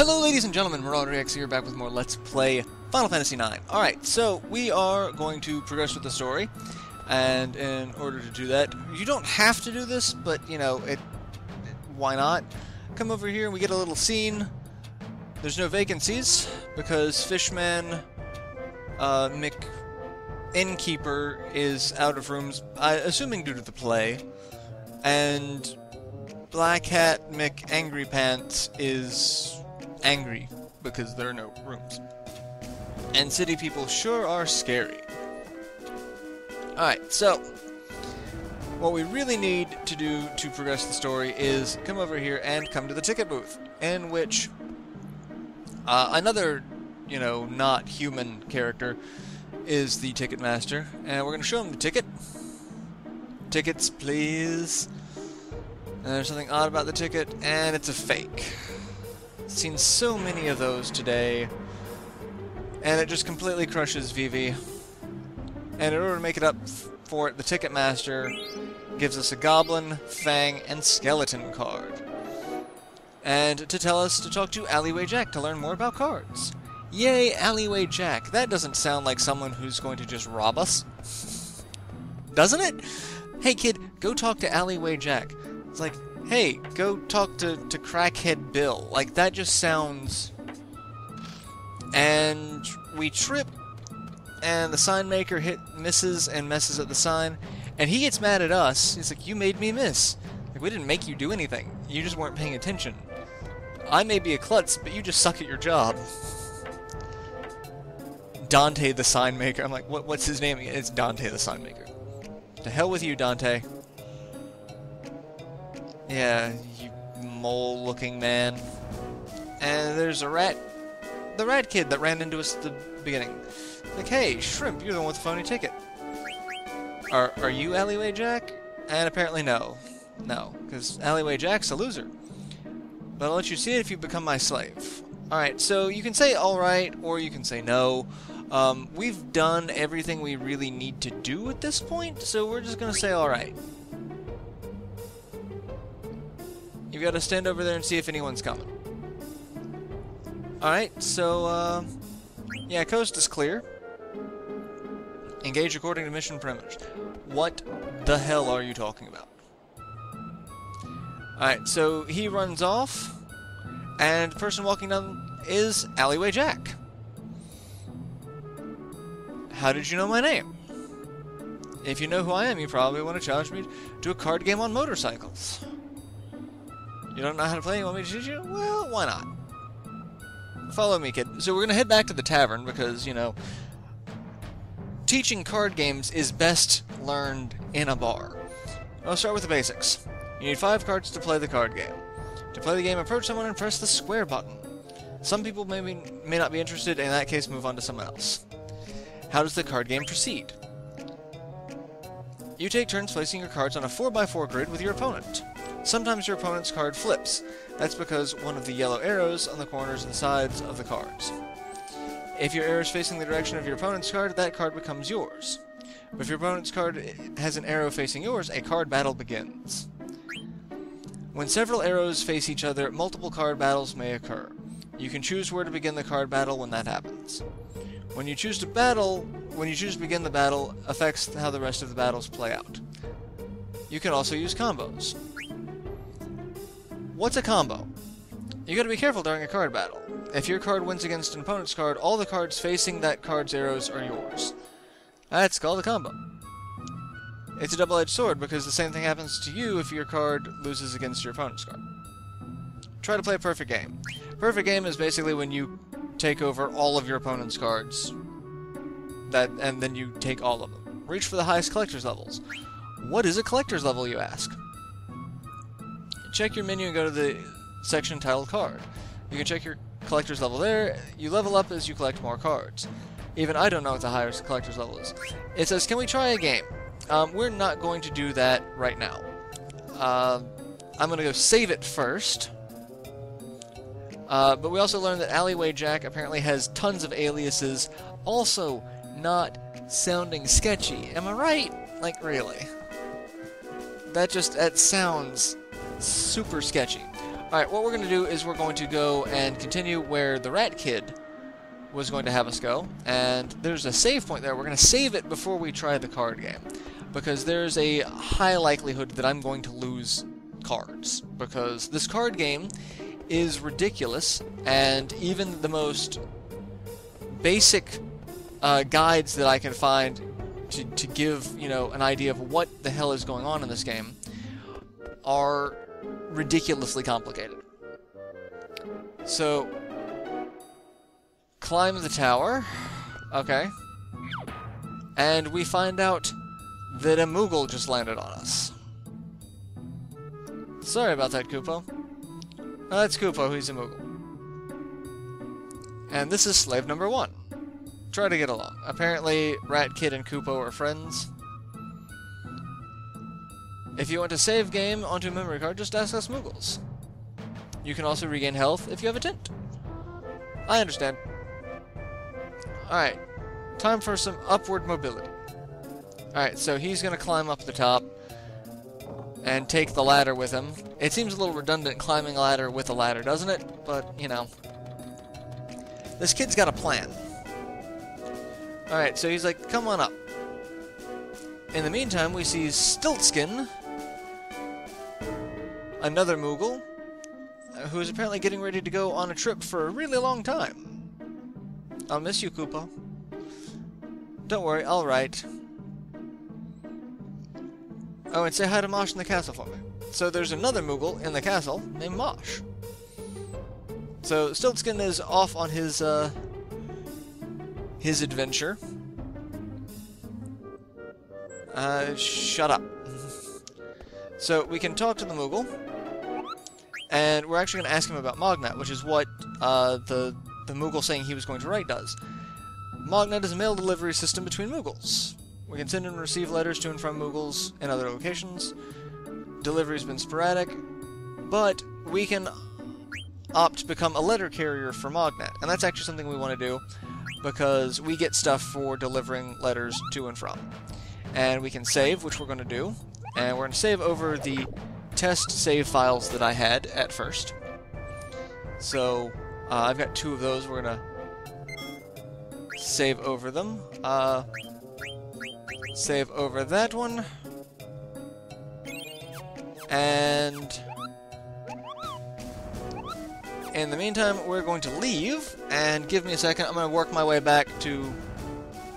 Hello ladies and gentlemen, MarauderEX here, back with more Let's Play Final Fantasy IX. Alright, so we are going to progress with the story, and in order to do that, you don't have to do this, but, you know, why not? Come over here and we get a little scene. There's no vacancies, because Fishman, Innkeeper is out of rooms, assuming due to the play, and Black Hat Angry Pants is angry because there are no rooms. And city people sure are scary. Alright, so what we really need to do to progress the story is come over here and come to the ticket booth, in which another, you know, not human character is the ticket master, and we're going to show him the ticket. Tickets, please. And there's something odd about the ticket, and it's a fake. Seen so many of those today, and it just completely crushes Vivi. And in order to make it up for it, the Ticketmaster gives us a Goblin, Fang, and Skeleton card. And to tell us to talk to Alleyway Jack to learn more about cards. Yay, Alleyway Jack. That doesn't sound like someone who's going to just rob us. Doesn't it? Hey kid, go talk to Alleyway Jack. It's like, hey, go talk to Crackhead Bill. Like, that just sounds... And we trip, and the sign maker misses and messes up the sign, and he gets mad at us. He's like, you made me miss. Like, we didn't make you do anything. You just weren't paying attention. I may be a klutz, but you just suck at your job. Dante the sign maker. I'm like, what's his name again? It's Dante the sign maker. To hell with you, Dante. Yeah, you mole-looking man. And there's a rat, the rat kid that ran into us at the beginning. Like, hey, Shrimp, you're the one with the phony ticket. Are you Alleyway Jack? And apparently no. No, because Alleyway Jack's a loser. But I'll let you see it if you become my slave. Alright, so you can say alright, or you can say no. We've done everything we really need to do at this point, so we're just gonna say alright. You've got to stand over there and see if anyone's coming. Alright, so, yeah, coast is clear. Engage according to mission parameters. What the hell are you talking about? Alright, so he runs off, and the person walking down is Alleyway Jack. How did you know my name? If you know who I am, you probably want to challenge me to a card game on motorcycles. You don't know how to play? You want me to teach you? Well, why not? Follow me, kid. So we're going to head back to the tavern because, you know, teaching card games is best learned in a bar. I'll start with the basics. You need 5 cards to play the card game. To play the game, approach someone and press the square button. Some people may not be interested, and in that case, move on to someone else. How does the card game proceed? You take turns placing your cards on a 4x4 grid with your opponent. Sometimes your opponent's card flips. That's because one of the yellow arrows on the corners and sides of the cards. If your arrow is facing the direction of your opponent's card, that card becomes yours. But if your opponent's card has an arrow facing yours, a card battle begins. When several arrows face each other, multiple card battles may occur. You can choose where to begin the card battle when that happens. When you choose to begin the battle, affects how the rest of the battles play out. You can also use combos. What's a combo? You gotta be careful during a card battle. If your card wins against an opponent's card, all the cards facing that card's arrows are yours. That's called a combo. It's a double-edged sword because the same thing happens to you if your card loses against your opponent's card. Try to play a perfect game. Perfect game is basically when you take over all of your opponent's cards, and then you take all of them. Reach for the highest collector's levels. What is a collector's level, you ask? Check your menu and go to the section titled Card. You can check your collector's level there. You level up as you collect more cards. Even I don't know what the highest collector's level is. It says, can we try a game? We're not going to do that right now. I'm going to go save it first. But we also learned that Alleyway Jack apparently has tons of aliases, also not sounding sketchy. Am I right? Like, really? That sounds super sketchy. Alright, what we're going to do is we're going to go and continue where the Rat Kid was going to have us go, and there's a save point there. We're going to save it before we try the card game, because there's a high likelihood that I'm going to lose cards, because this card game is ridiculous, and even the most basic guides that I can find to give, you know, an idea of what the hell is going on in this game are ridiculously complicated. So, climb the tower, okay, and we find out that a Moogle just landed on us. Sorry about that, Kupo. That's Kupo, he's a Moogle. And this is slave number 1. Try to get along. Apparently, Rat Kid and Kupo are friends. If you want to save game onto a memory card, just ask us Moogles. You can also regain health if you have a tint. I understand. Alright, time for some upward mobility. Alright, so he's going to climb up the top and take the ladder with him. It seems a little redundant climbing a ladder with a ladder, doesn't it? But, you know, this kid's got a plan. Alright, so he's like, come on up. In the meantime, we see Stiltskin, another Moogle, who is apparently getting ready to go on a trip for a really long time. I'll miss you, Kupo. Don't worry, I'll write. Oh, and say hi to Mosh in the castle for me. So there's another Moogle in the castle named Mosh. So Stiltskin is off on his adventure. Shut up. So we can talk to the Moogle, and we're actually going to ask him about Mognet, which is what the Moogle saying he was going to write does. Mognet is a mail delivery system between Moogles. We can send and receive letters to and from Moogles in other locations. Delivery's been sporadic, but we can opt to become a letter carrier for Mognet, and that's actually something we want to do, because we get stuff for delivering letters to and from. And we can save, which we're going to do, and we're going to save over the test save files that I had at first. So, I've got 2 of those. We're going to save over them. Save over that one. And in the meantime, we're going to leave, and give me a second. I'm going to work my way back to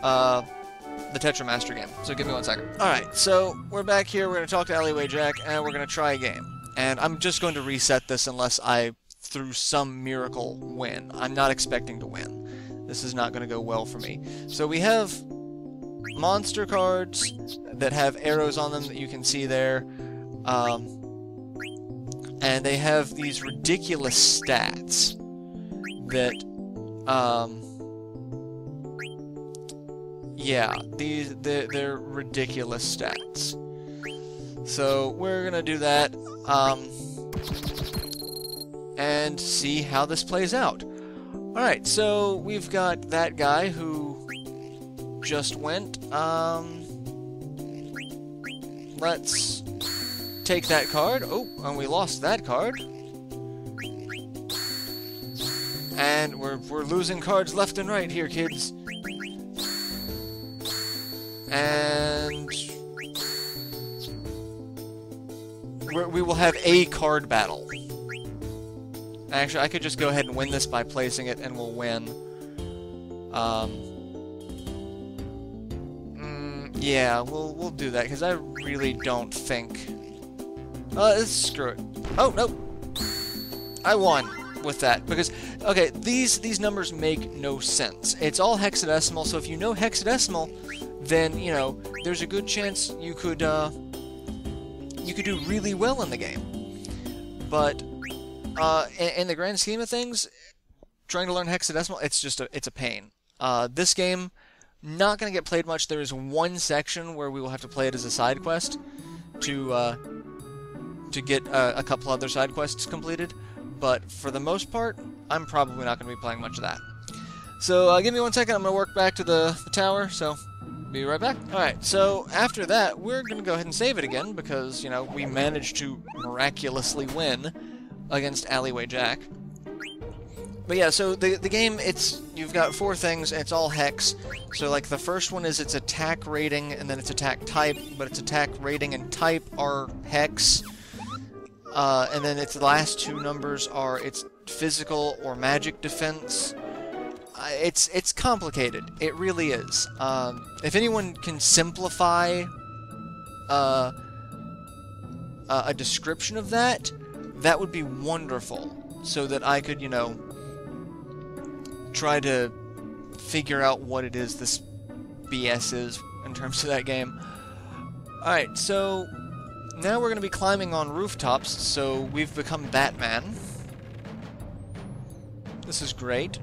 the Tetramaster game. So give me 1 second. Alright, so we're back here. We're going to talk to Alleyway Jack, and we're going to try a game. And I'm just going to reset this unless I, through some miracle, win. I'm not expecting to win. This is not going to go well for me. So we have monster cards that have arrows on them that you can see there. And they have these ridiculous stats that, yeah, they're ridiculous stats. So we're gonna do that, and see how this plays out. Alright, so we've got that guy who just went. Let's take that card. Oh, and we lost that card. And we're losing cards left and right here, kids. And we will have a card battle. Actually, I could just go ahead and win this by placing it, and we'll win. Yeah, we'll do that, because I really don't think... screw it. Oh, no! I won with that, because... Okay, these numbers make no sense. It's all hexadecimal, so if you know hexadecimal, then, you know, there's a good chance you could do really well in the game. But, in the grand scheme of things, trying to learn hexadecimal, it's a pain. This game, not going to get played much. There is one section where we will have to play it as a side quest to get a couple other side quests completed. But for the most part, I'm probably not going to be playing much of that. So give me 1 second. I'm going to work back to the tower. So be right back. Alright, so after that, we're going to go ahead and save it again because, you know, we managed to miraculously win against Alleyway Jack. But yeah, so the game, you've got 4 things, and it's all hex. So like the first one is its attack rating, and then its attack type, but its attack rating and type are hex. And then its last 2 numbers are its physical or magic defense. It's complicated. It really is. If anyone can simplify a description of that, that would be wonderful, so that I could, you know, try to figure out what it is this BS is in terms of that game. Alright, so now we're going to be climbing on rooftops, so we've become Batman. This is great.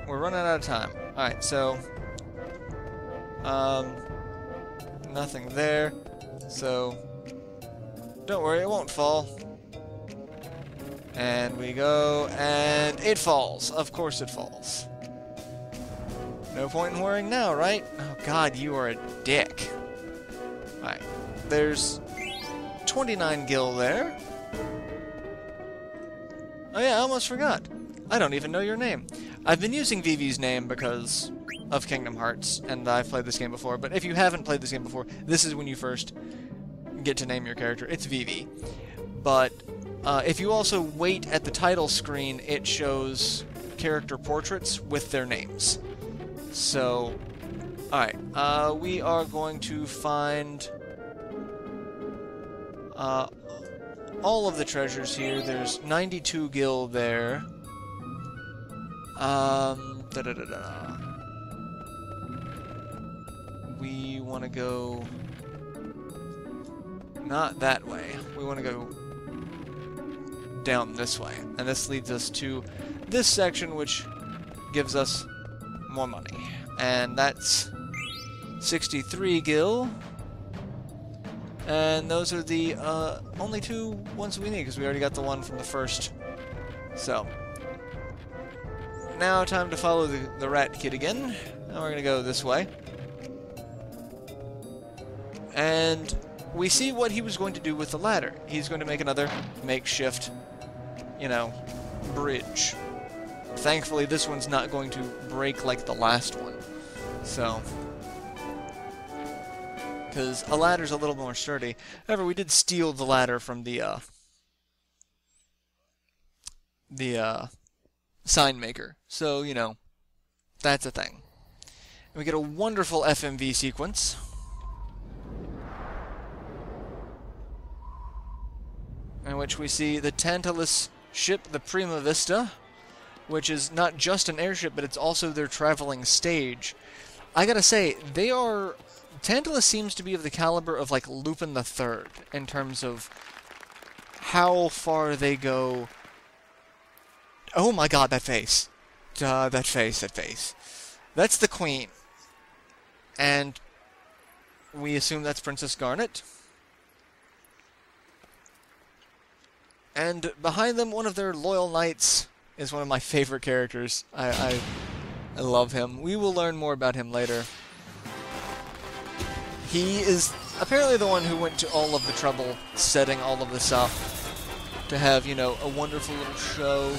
We're running out of time. Alright, so nothing there, so don't worry, it won't fall. And we go, and it falls. Of course it falls. No point in worrying now, right? Oh god, you are a dick. Alright, there's 29 gil there. Oh yeah, I almost forgot. I don't even know your name. I've been using Vivi's name because of Kingdom Hearts, and I've played this game before, but if you haven't played this game before, this is when you first get to name your character. It's Vivi. But if you also wait at the title screen, it shows character portraits with their names. So, alright, we are going to find all of the treasures here. There's 92 gil there. We want to go not that way. We want to go down this way. And this leads us to this section, which gives us more money. And that's 63 gil. And those are the only 2 ones we need, because we already got the one from the first. So, now time to follow the rat kid again. Now we're going to go this way. And we see what he was going to do with the ladder. He's going to make another makeshift, you know, bridge. Thankfully, this one's not going to break like the last one. So, because a ladder's a little more sturdy. However, we did steal the ladder from the sign maker. So, you know, that's a thing. And we get a wonderful FMV sequence. In which we see the Tantalus ship, the Prima Vista, which is not just an airship, but it's also their traveling stage. I gotta say, Tantalus seems to be of the caliber of, like, Lupin the Third, in terms of how far they go. Oh my god, that face. That face. That's the Queen. And we assume that's Princess Garnet. And behind them, one of their loyal knights is one of my favorite characters. I love him. We will learn more about him later. He is apparently the one who went to all of the trouble setting all of this up to have, you know, a wonderful little show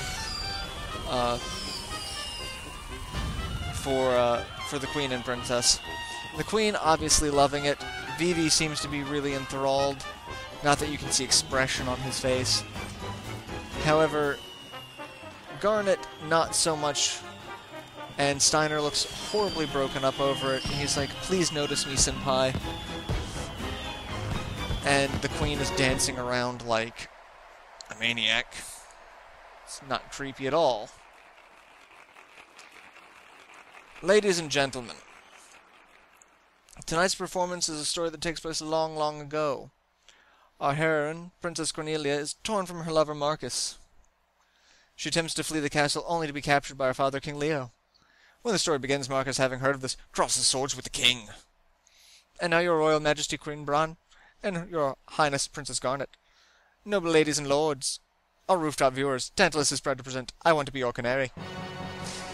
for the Queen and Princess. The Queen obviously loving it. Vivi seems to be really enthralled. Not that you can see expression on his face. However, Garnet, not so much. And Steiner looks horribly broken up over it. And he's like, please notice me, senpai. And the Queen is dancing around like a maniac. It's not creepy at all. Ladies and gentlemen, tonight's performance is a story that takes place long, long ago. Our heroine, Princess Cornelia, is torn from her lover Marcus. She attempts to flee the castle only to be captured by her father, King Leo. When the story begins, Marcus, having heard of this, crosses swords with the king. And now your royal majesty, Queen Bran, and your highness, Princess Garnet. Noble ladies and lords, our rooftop viewers, Tantalus is proud to present I Want to Be Your Canary.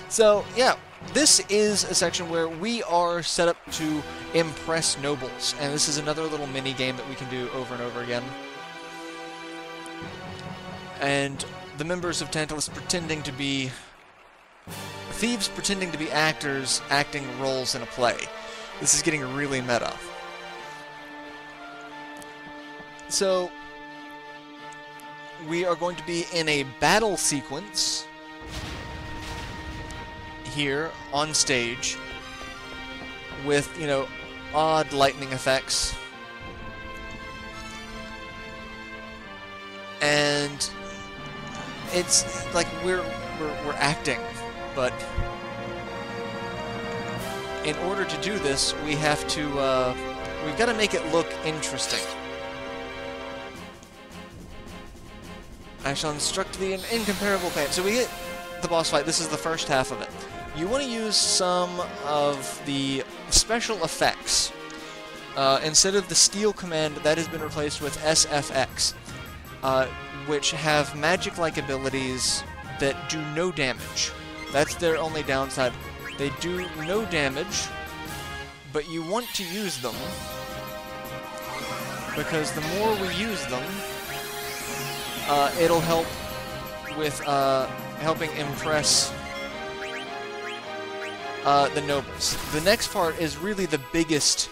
So, yeah, this is a section where we are set up to impress nobles, and this is another little mini-game that we can do over and over again. and the members of Tantalus pretending to be thieves, pretending to be actors, acting roles in a play. This is getting really meta. So, we are going to be in a battle sequence here on stage with, you know, odd lightning effects. And it's like we're acting, but in order to do this, we have to we've got to make it look interesting. I shall instruct thee in incomparable pain. So we hit the boss fight. This is the first half of it. You want to use some of the special effects. Instead of the steel command, that has been replaced with SFX, which have magic-like abilities that do no damage. That's their only downside. They do no damage, but you want to use them, because the more we use them, it'll help with helping impress the nobles. The next part is really the biggest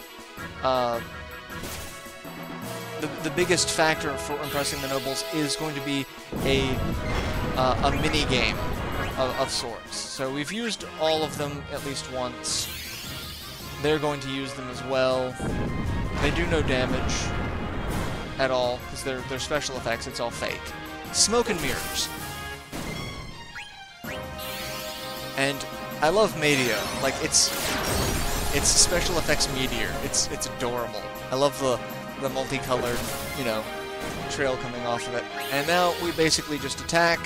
the biggest factor for impressing the nobles is going to be a mini game of sorts. So we've used all of them at least once. They're going to use them as well. They do no damage at all because they're special effects. It's all fake. Smoke and mirrors. And I love Meteor. Like it's special effects meteor. It's adorable. I love the multicolored, you know, trail coming off of it. And now we basically just attack.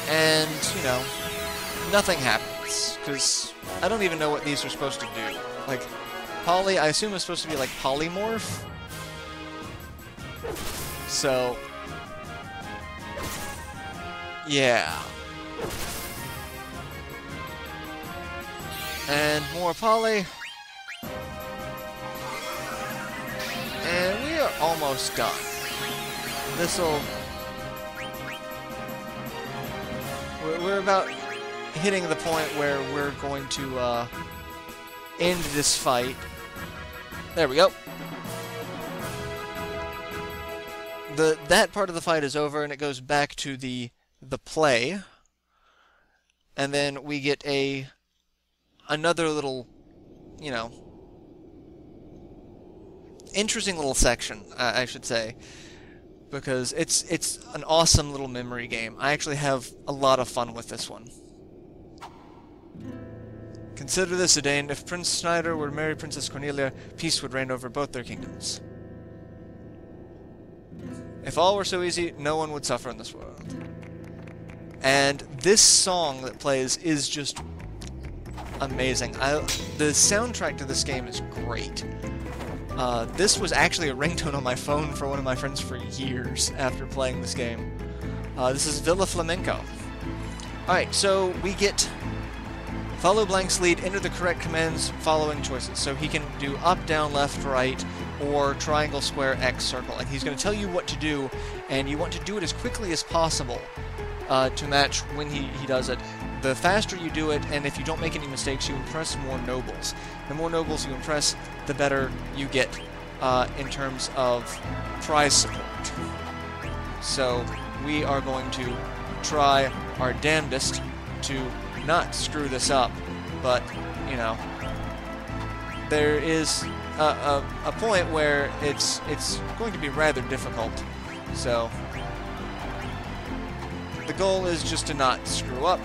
And, you know, nothing happens, because I don't even know what these are supposed to do. Like, Poly, I assume is supposed to be like polymorph. So, yeah. And more Poly. And we are almost done. This'll... We're about hitting the point where we're going to end this fight. There we go. That part of the fight is over, and it goes back to the play. And then we get another little, you know, interesting little section, I should say. Because it's an awesome little memory game. I actually have a lot of fun with this one. Consider this, Edain. If Prince Snyder were to marry Princess Cornelia, peace would reign over both their kingdoms. If all were so easy, no one would suffer in this world. And this song that plays is just amazing. The soundtrack to this game is great. This was actually a ringtone on my phone for one of my friends for years after playing this game. This is Villa Flamenco. Alright, so we get follow blank's lead, enter the correct commands following choices. So he can do up, down, left, right, or triangle, square, X, circle. And he's going to tell you what to do, and you want to do it as quickly as possible to match when he does it. The faster you do it, and if you don't make any mistakes, you impress more nobles. The more nobles you impress, the better you get in terms of prize support. So we are going to try our damnedest to not screw this up, but, you know, there is a point where it's going to be rather difficult. So the goal is just to not screw up.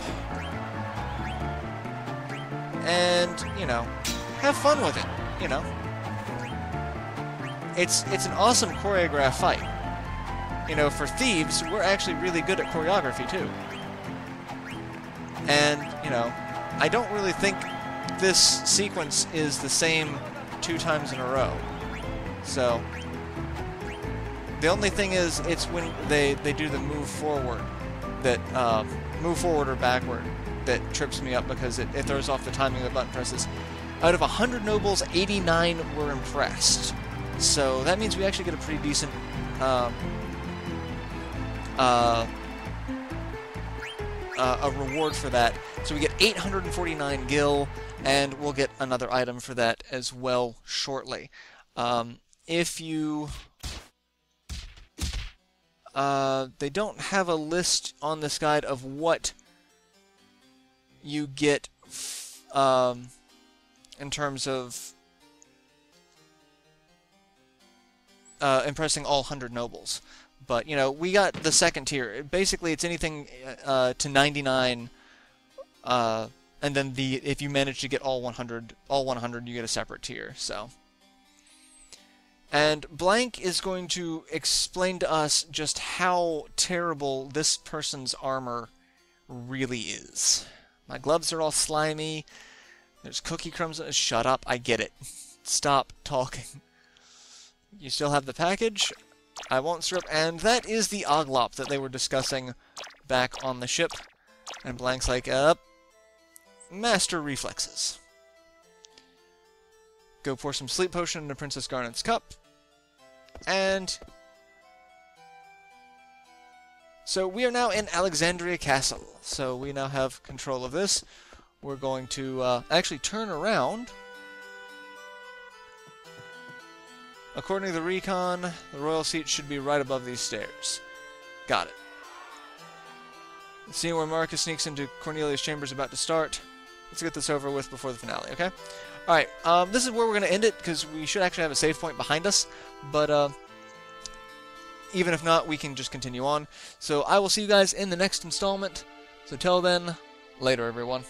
And, you know, have fun with it, you know. It's an awesome choreographed fight. You know, for thieves, we're actually really good at choreography, too. And, you know, I don't really think this sequence is the same 2 times in a row. So, the only thing is, it's when they do the move forward, that, move forward or backward, that trips me up because it throws off the timing of the button presses. Out of 100 nobles, 89 were impressed. So that means we actually get a pretty decent a reward for that. So we get 849 gil, and we'll get another item for that as well shortly. If you... they don't have a list on this guide of what you get in terms of impressing all 100 nobles. But, you know, we got the second tier. Basically, it's anything to 99, and then if you manage to get all 100, you get a separate tier. So, and Blank is going to explain to us just how terrible this person's armor really is. My gloves are all slimy. There's cookie crumbs. Shut up! I get it. Stop talking. You still have the package. I won't strip, and that is the Oglop that they were discussing back on the ship. And Blank's like, master reflexes. Go pour some sleep potion into Princess Garnet's cup. And so we are now in Alexandria Castle. So we now have control of this. We're going to actually turn around. According to the recon, the royal seat should be right above these stairs. Got it. The scene where Marcus sneaks into Cornelia's chamber is about to start. Let's get this over with before the finale, okay? Alright, this is where we're going to end it, because we should actually have a save point behind us. But, even if not, we can just continue on. So I will see you guys in the next installment. So till then, later everyone.